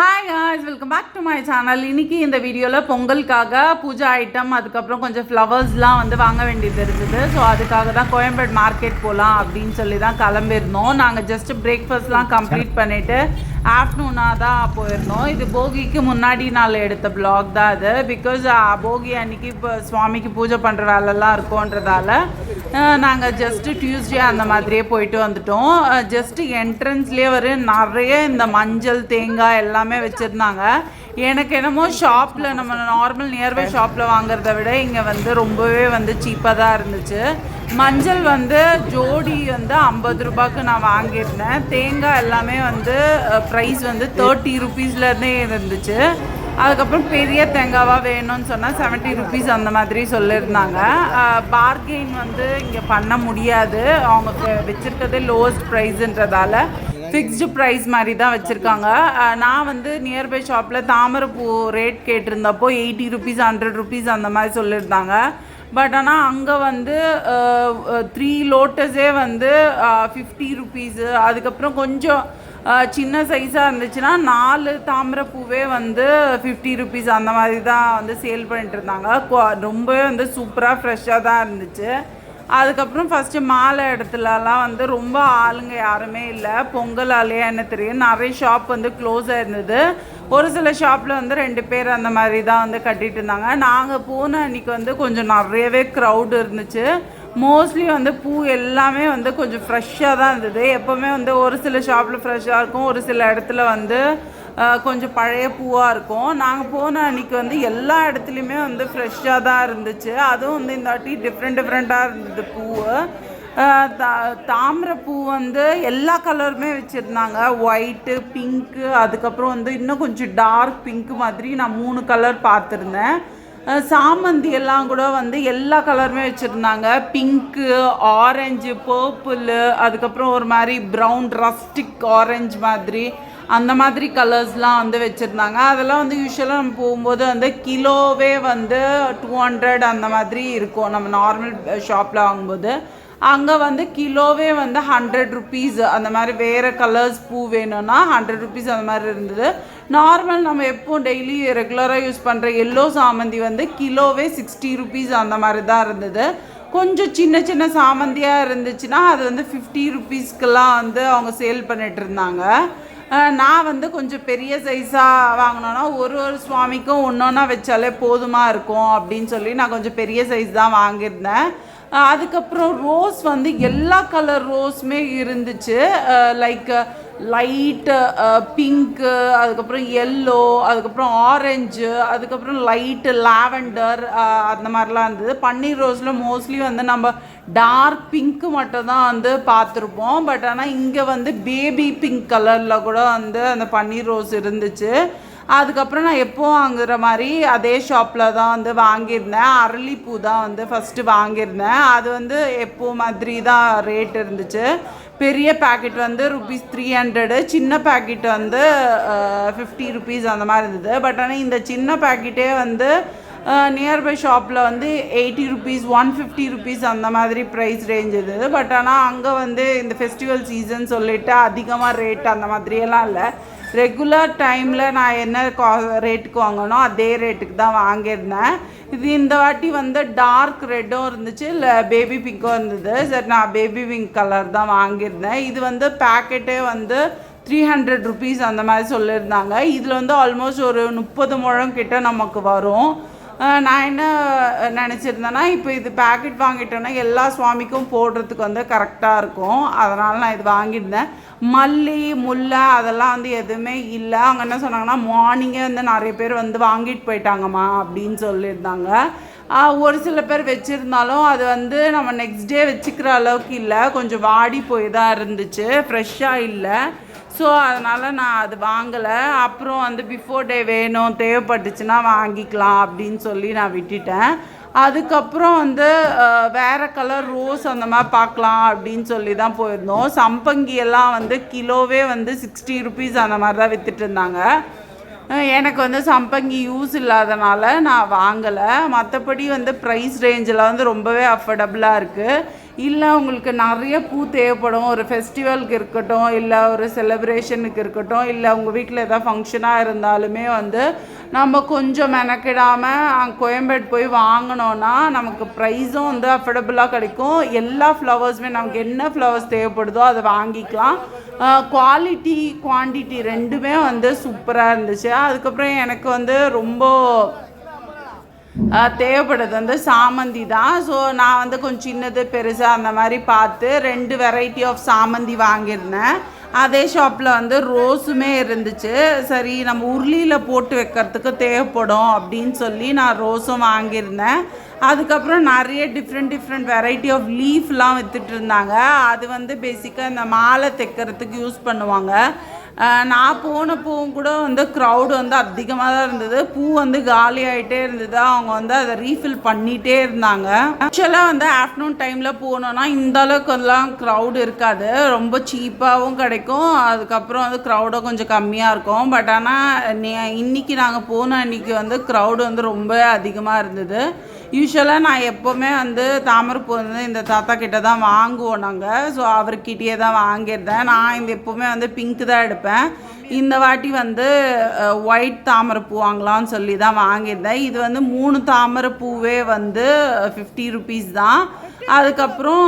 Hi guys, welcome back to my channel. இன்றைக்கி இந்த வீடியோவில் பொங்கலுக்காக பூஜா ஐட்டம் அதுக்கப்புறம் கொஞ்சம் ஃப்ளவர்ஸ்லாம் வந்து வாங்க வேண்டியது இருந்தது. ஸோ அதுக்காக தான் கோயம்பேடு மார்க்கெட் போகலாம் அப்படின்னு சொல்லி தான் கிளம்பியிருந்தோம். நாங்கள் ஜஸ்ட் பிரேக்ஃபாஸ்ட்லாம் கம்ப்ளீட் பண்ணிவிட்டு ஆஃப்டர்நூனாக தான் போயிருந்தோம். இது போகிக்கு முன்னாடி நாள் எடுத்த ப்ளாக் தான் அது. பிகாஸ் போகி அன்றைக்கி இப்போ சுவாமிக்கு பூஜை பண்ணுற வேலைலாம் இருக்கோன்றதால நாங்கள் ஜஸ்ட்டு டியூஸ்டே அந்த மாதிரியே போயிட்டு வந்துட்டோம். ஜஸ்ட்டு என்ட்ரன்ஸ்லேயே நிறைய இந்த மஞ்சள் தேங்காய் எல்லாமே வச்சுருந்தாங்க. எனக்கு என்னமோ ஷாப்பில் நம்ம நார்மல் நியர்பை ஷாப்பில் வாங்குறத விட இங்கே வந்து ரொம்பவே வந்து சீப்பாக தான் இருந்துச்சு. மஞ்சள் வந்து ஜோடி வந்து 50 ரூபாய்க்கு நான் வாங்கியிருந்தேன். தேங்காய் எல்லாமே வந்து ப்ரைஸ் வந்து 30 ருபீஸ்லேருந்தே இருந்துச்சு. அதுக்கப்புறம் பெரிய தேங்காவாக வேணும்னு சொன்னால் 70 ருபீஸ் அந்த மாதிரி சொல்லியிருந்தாங்க. பார்கெயின் வந்து இங்கே பண்ண முடியாது, அவங்க வச்சுருக்கிறதே லோவஸ்ட் ப்ரைஸுன்றதால ஃபிக்ஸ்டு ப்ரைஸ் மாதிரி தான் வச்சுருக்காங்க. நான் வந்து நியர்பை ஷாப்பில் தாமரைப்பூ ரேட் கேட்டிருந்தப்போ 80 ருபீஸ் 100 ருபீஸ் அந்த மாதிரி சொல்லியிருந்தாங்க. பட் ஆனால் அங்கே வந்து 3 லோட்டஸே வந்து 50 ருபீஸு. அதுக்கப்புறம் கொஞ்சம் சின்ன சைஸாக இருந்துச்சுன்னா 4 தாமரைப்பூவே வந்து 50 ருபீஸ் அந்த மாதிரி தான் வந்து சேல் பண்ணிட்டு இருந்தாங்க. ரொம்பவே வந்து சூப்பராக ஃப்ரெஷ்ஷாக தான் இருந்துச்சு. அதுக்கப்புறம் ஃபஸ்ட்டு மாலை இடத்துலலாம் வந்து ரொம்ப ஆளுங்க யாருமே இல்லை. பொங்கலாலேயே என்ன தெரியும், நிறைய ஷாப் வந்து க்ளோஸாக இருந்தது. ஒரு சில ஷாப்பில் வந்து 2 பேர் அந்த மாதிரி தான் வந்து கட்டிகிட்டு இருந்தாங்க. நாங்கள் போன அன்றைக்கி வந்து கொஞ்சம் நிறையவே க்ரௌடு இருந்துச்சு. மோஸ்ட்லி வந்து பூ எல்லாமே வந்து கொஞ்சம் ஃப்ரெஷ்ஷாக தான் இருந்தது. எப்போவுமே வந்து ஒரு சில ஷாப்பில் ஃப்ரெஷ்ஷாக இருக்கும், ஒரு சில இடத்துல வந்து கொஞ்சம் பழைய பூவாக இருக்கும். நாங்கள் போன அன்றைக்கி வந்து எல்லா இடத்துலையுமே வந்து ஃப்ரெஷ்ஷாக தான் இருந்துச்சு. அதுவும் வந்து இந்த வாட்டி டிஃப்ரெண்ட்டாக இருந்தது பூ. தாமரைப்பூ வந்து எல்லா கலருமே வச்சுருந்தாங்க. ஒயிட்டு, பிங்க்கு, அதுக்கப்புறம் வந்து இன்னும் கொஞ்சம் டார்க் பிங்க்கு மாதிரி நான் 3 கலர் பார்த்துருந்தேன். சாமந்தி எல்லாம் கூட வந்து எல்லா கலருமே வச்சுருந்தாங்க. பிங்க்கு, ஆரஞ்சு, பர்பிள், அதுக்கப்புறம் ஒரு மாதிரி ப்ரௌன் ரஸ்டிக் ஆரஞ்சு மாதிரி அந்த மாதிரி கலர்ஸ்லாம் வந்து வச்சுருந்தாங்க. அதெல்லாம் வந்து யூஸ்வலாக நம்ம போகும்போது வந்து கிலோவே வந்து 200 அந்த மாதிரி இருக்கும். நம்ம நார்மல் ஷாப்பில் வாங்கும்போது அங்கே வந்து கிலோவே வந்து 100 ருபீஸ் அந்த மாதிரி. வேறு கலர்ஸ் பூ வேணும்னா 100 ருபீஸ் அந்த மாதிரி இருந்தது. நார்மல் நம்ம எப்போது டெய்லி ரெகுலராக யூஸ் பண்ணுற எல்லோ சாமந்தி வந்து கிலோவே 60 ருபீஸ் அந்த மாதிரி தான் இருந்தது. கொஞ்சம் சின்ன சின்ன சாமந்தியாக இருந்துச்சுன்னா அது வந்து 50 ருபீஸ்க்கெல்லாம் வந்து அவங்க சேல் பண்ணிட்டு இருந்தாங்க. நான் வந்து கொஞ்சம் பெரிய சைஸாக வாங்கினோன்னா ஒரு சுவாமிக்கும் ஒன்றா வச்சாலே போதுமாக இருக்கும் அப்படின்னு சொல்லி நான் கொஞ்சம் பெரிய சைஸ் தான் வாங்கியிருந்தேன். அதுக்கப்புறம் ரோஸ் வந்து எல்லா கலர் ரோஸுமே இருந்துச்சு. லைக் லைட்டு பிங்க்கு, அதுக்கப்புறம் எல்லோ, அதுக்கப்புறம் ஆரஞ்சு, அதுக்கப்புறம் லைட்டு லாவெண்டர் அந்த மாதிரிலாம் இருந்தது. பன்னீர் ரோஸில் மோஸ்ட்லி வந்து நம்ம டார்க் பிங்க்கு மட்டும் தான் வந்து பார்த்துருப்போம். பட் ஆனால் இங்கே வந்து பேபி பிங்க் கலரில் கூட வந்து அந்த பன்னீர் ரோஸ் இருந்துச்சு. அதுக்கப்புறம் நான் எப்போது வாங்குகிற மாதிரி அதே ஷாப்பில் தான் வந்து வாங்கியிருந்தேன். அரளிப்பூ தான் வந்து ஃபஸ்ட்டு வாங்கியிருந்தேன். அது வந்து எப்போ மாதிரி தான் ரேட் இருந்துச்சு. பெரிய பேக்கெட் வந்து ₹300, சின்ன பேக்கெட் வந்து 50 ருபீஸ் அந்த மாதிரி இருந்தது. பட் ஆனால் இந்த சின்ன பேக்கெட்டே வந்து நியர்பை ஷாப்பில் வந்து 80 ருபீஸ் 150 ருபீஸ் அந்த மாதிரி ப்ரைஸ் ரேஞ்ச் இருந்தது. பட் ஆனால் அங்கே வந்து இந்த ஃபெஸ்டிவல் சீசன் சொல்லிவிட்டு அதிகமாக ரேட் அந்த மாதிரியெல்லாம் இல்லை. ரெகுலர் டைமில் நான் என்ன ரேட்டுக்கு வாங்கணும் அதே ரேட்டுக்கு தான் வாங்கியிருந்தேன். இது இந்த வாட்டி வந்து டார்க் ரெட்டும் இருந்துச்சு, இல்லை பேபி பிங்க்கும் இருந்தது. சரி, நான் பேபி பிங்க் கலர் தான் வாங்கியிருந்தேன். இது வந்து பேக்கெட்டே வந்து 300 ருபீஸ் அந்த மாதிரி சொல்லியிருந்தாங்க. இதில் வந்து ஆல்மோஸ்ட் ஒரு 30 முழம் கிட்ட நமக்கு வரும். நான் என்ன நினச்சிருந்தேன்னா, இப்போ இது பேக்கெட் வாங்கிட்டோன்னா எல்லா சுவாமிக்கும் போடுறதுக்கு வந்து கரெக்டாக இருக்கும். அதனால் நான் இது வாங்கியிருந்தேன். மல்லி, முல்லை அதெல்லாம் வந்து எதுவுமே இல்லை. அவங்க என்ன சொன்னாங்கன்னா, மார்னிங்கே வந்து நிறைய பேர் வந்து வாங்கிட்டு போயிட்டாங்கம்மா அப்படின்னு சொல்லியிருந்தாங்க. ஒரு சில பேர் வச்சுருந்தாலும் அது வந்து நம்ம நெக்ஸ்ட் டே வச்சுக்கிற அளவுக்கு இல்லை, கொஞ்சம் வாடி போய் தான் இருந்துச்சு, ஃப்ரெஷ்ஷாக இல்லை. ஸோ அதனால் நான் அது வாங்கலை. அப்புறம் வந்து பிஃபோர் டே வேணும், தேவைப்பட்டுச்சுன்னா வாங்கிக்கலாம் அப்படின்னு சொல்லி நான் விட்டுட்டேன். அதுக்கப்புறம் வந்து வேறு கலர் ரோஸ் அந்த மாதிரி பார்க்கலாம் அப்படின்னு சொல்லி தான் போயிருந்தோம். சம்பங்கியெல்லாம் வந்து கிலோவே வந்து 60 ருபீஸ் அந்த மாதிரி தான் விற்றுட்டு இருந்தாங்க. எனக்கு வந்து சம்பங்கி யூஸ் இல்லாதனால நான் வாங்கலை. மற்றபடி வந்து ப்ரைஸ் ரேஞ்சில் வந்து ரொம்பவே அஃபோர்டபுளாக இருக்குது. இல்லை உங்களுக்கு நிறைய பூ தேவைப்படும், ஒரு ஃபெஸ்டிவலுக்கு இருக்கட்டும், இல்லை ஒரு செலிப்ரேஷனுக்கு இருக்கட்டும், இல்லை உங்கள் வீட்டில் எதாவது ஃபங்க்ஷனாக இருந்தாலுமே வந்து நம்ம கொஞ்சம் மெனக்கிடாமல் கோயம்பேடு போய் வாங்கினோன்னா நமக்கு ப்ரைஸும் வந்து அஃபோர்டபுளாக கிடைக்கும். எல்லா ஃப்ளவர்ஸுமே நமக்கு என்ன ஃப்ளவர்ஸ் தேவைப்படுதோ அதை வாங்கிக்கலாம். குவாலிட்டி குவான்டிட்டி ரெண்டுமே வந்து சூப்பராக இருந்துச்சு. அதுக்கப்புறம் எனக்கு வந்து ரொம்ப தேவைப்படுறது வந்து சாமந்தி தான். ஸோ நான் வந்து கொஞ்சம் சின்னது பெருசாக அந்த மாதிரி பார்த்து 2 வெரைட்டி ஆஃப் சாமந்தி வாங்கியிருந்தேன். அதே ஷாப்பில் வந்து ரோஸுமே இருந்துச்சு. சரி நம்ம உருளியில் போட்டு வைக்கிறதுக்கு தேவைப்படும் அப்படின்னு சொல்லி நான் ரோஸும் வாங்கியிருந்தேன். அதுக்கப்புறம் நிறைய டிஃப்ரெண்ட் வெரைட்டி ஆஃப் லீஃப்லாம் விற்றுட்டு இருந்தாங்க. அது வந்து பேசிக்காக இந்த மாலை தைக்கிறதுக்கு யூஸ் பண்ணுவாங்க. நான் போனப்போவும் கூட வந்து க்ரௌடு வந்து அதிகமாக தான் இருந்தது. பூ வந்து காலி ஆகிட்டே இருந்தது. அவங்க வந்து அதை ரீஃபில் பண்ணிகிட்டே இருந்தாங்க. ஆக்சுவலாக வந்து ஆஃப்டர்நூன் டைமில் போனோன்னா இந்த அளவுக்குலாம் க்ரௌடு இருக்காது, ரொம்ப சீப்பாகவும் கிடைக்கும். அதுக்கப்புறம் வந்து க்ரௌடும் கொஞ்சம் கம்மியாக இருக்கும். பட் ஆனால் இன்றைக்கி நாங்கள் போன அன்றைக்கி வந்து க்ரௌடு வந்து ரொம்ப அதிகமாக இருந்தது. யூஸ்வலாக நான் எப்போவுமே வந்து தாமரைப்பூ வந்து இந்த தாத்தா கிட்ட தான் வாங்குவோம் நாங்கள். ஸோ அவர்கிட்டயே தான் வாங்கியிருந்தேன். நான் இந்த எப்போவுமே வந்து பிங்க் தான் எடுப்பேன். இந்த வாட்டி வந்து ஒயிட் தாமரைப்பூ வாங்கலாம்னு சொல்லி தான் வாங்கியிருந்தேன். இது வந்து 3 தாமரைப்பூவே வந்து 50 ருபீஸ் தான். அதுக்கப்புறம்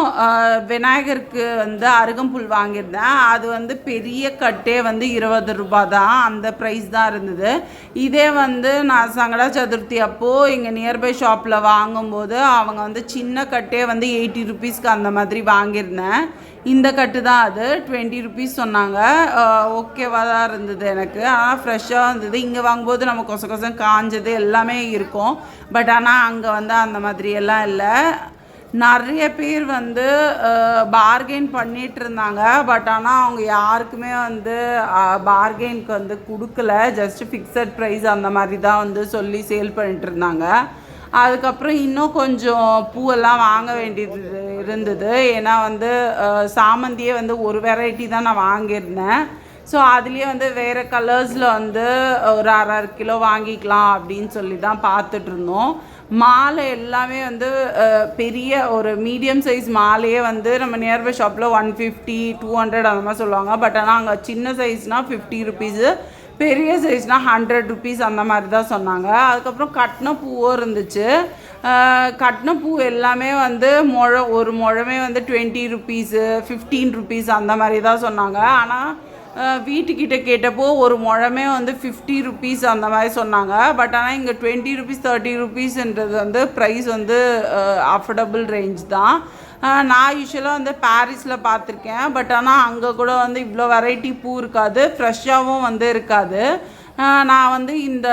விநாயகருக்கு வந்து அருகம்புல் வாங்கியிருந்தேன். அது வந்து பெரிய கட்டே வந்து 20 ரூபா தான், அந்த ப்ரைஸ் தான் இருந்தது. இதே வந்து நான் சங்கடா சதுர்த்தி அப்போது இங்கே நியர்பை ஷாப்பில் வாங்கும்போது அவங்க வந்து சின்ன கட்டே வந்து 80 ருபீஸ்க்கு அந்த மாதிரி வாங்கியிருந்தேன். இந்த கட்டு தான் அது 20 ருபீஸ் சொன்னாங்க. ஓகேவாக தான் இருந்தது எனக்கு. ஆனால் ஃப்ரெஷ்ஷாக இருந்தது. இங்கே வாங்கும்போது நம்ம கொசம் காஞ்சது எல்லாமே இருக்கும். பட் ஆனால் அங்கே வந்து அந்த மாதிரி எல்லாம் இல்லை. நிறைய பேர் வந்து பார்கெயின் பண்ணிகிட்டு இருந்தாங்க. பட் ஆனால் அவங்க யாருக்குமே வந்து பார்கெயினுக்கு வந்து கொடுக்கல. ஜஸ்ட்டு ஃபிக்ஸட் ப்ரைஸ் அந்த மாதிரி தான் வந்து சொல்லி சேல் பண்ணிட்டு இருந்தாங்க. அதுக்கப்புறம் இன்னும் கொஞ்சம் பூவெல்லாம் வாங்க வேண்டியது இருந்தது. ஏன்னா வந்து சாமந்தியே வந்து ஒரு வெரைட்டி தான் நான் வாங்கியிருந்தேன். ஸோ அதுலேயே வந்து வேறு கலர்ஸில் வந்து ஒரு 1/2 கிலோ வாங்கிக்கலாம் அப்படின்னு சொல்லி தான் பார்த்துட்ருந்தோம். மாலை எல்லாமே வந்து பெரிய ஒரு மீடியம் சைஸ் மாலையே வந்து நம்ம நியர்பை ஷாப்பில் 150 200 அந்த மாதிரி சொல்லுவாங்க. பட் ஆனால் அங்கே சின்ன சைஸ்னால் 50 ருபீஸு, பெரிய சைஸ்னால் 100 ருபீஸ் அந்த மாதிரி தான் சொன்னாங்க. அதுக்கப்புறம் கட்டின பூவும் இருந்துச்சு. கட்டின பூ எல்லாமே வந்து ஒரு முழமே வந்து 20 ருபீஸு 15 ருபீஸ் அந்த மாதிரி தான் சொன்னாங்க. ஆனால் வீட்டுக்கிட்ட கேட்டப்போ ஒரு முழமே வந்து 50 ருபீஸ் அந்த மாதிரி சொன்னாங்க. பட் ஆனால் இங்கே 20 ருபீஸ் 30 ருபீஸ்ன்றது வந்து ப்ரைஸ் வந்து அஃபோர்டபுள் ரேஞ்ச் தான். நான் யூஸ்வலாக வந்து பாரிஸில் பார்த்துருக்கேன். பட் ஆனால் அங்கே கூட வந்து இவ்வளோ வெரைட்டி பூ இருக்காது, ஃப்ரெஷ்ஷாகவும் வந்து இருக்காது. நான் வந்து இந்த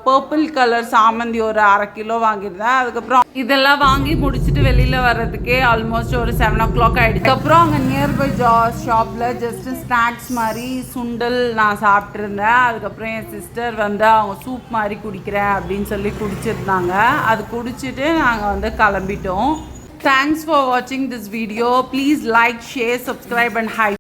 பர்பிள் கலர் சாமந்தி ஒரு 1/2 கிலோ வாங்கியிருந்தேன். அதுக்கப்புறம் இதெல்லாம் வாங்கி முடிச்சுட்டு வெளியில் வர்றதுக்கே ஆல்மோஸ்ட் ஒரு 7 o'clock ஆகிடுச்சு. அதுக்கப்புறம் அங்கே நியர்பை ஷாப்பில் ஜஸ்ட்டு ஸ்நாக்ஸ் மாதிரி சுண்டல் நான் சாப்பிட்ருந்தேன். அதுக்கப்புறம் என் சிஸ்டர் வந்து அவங்க சூப் மாதிரி குடிக்கிறேன் அப்படின்னு சொல்லி குடிச்சிருந்தாங்க. அது குடிச்சிட்டு நாங்கள் வந்து கிளம்பிட்டோம். Thanks for watching this video. Please like, share, subscribe and hype.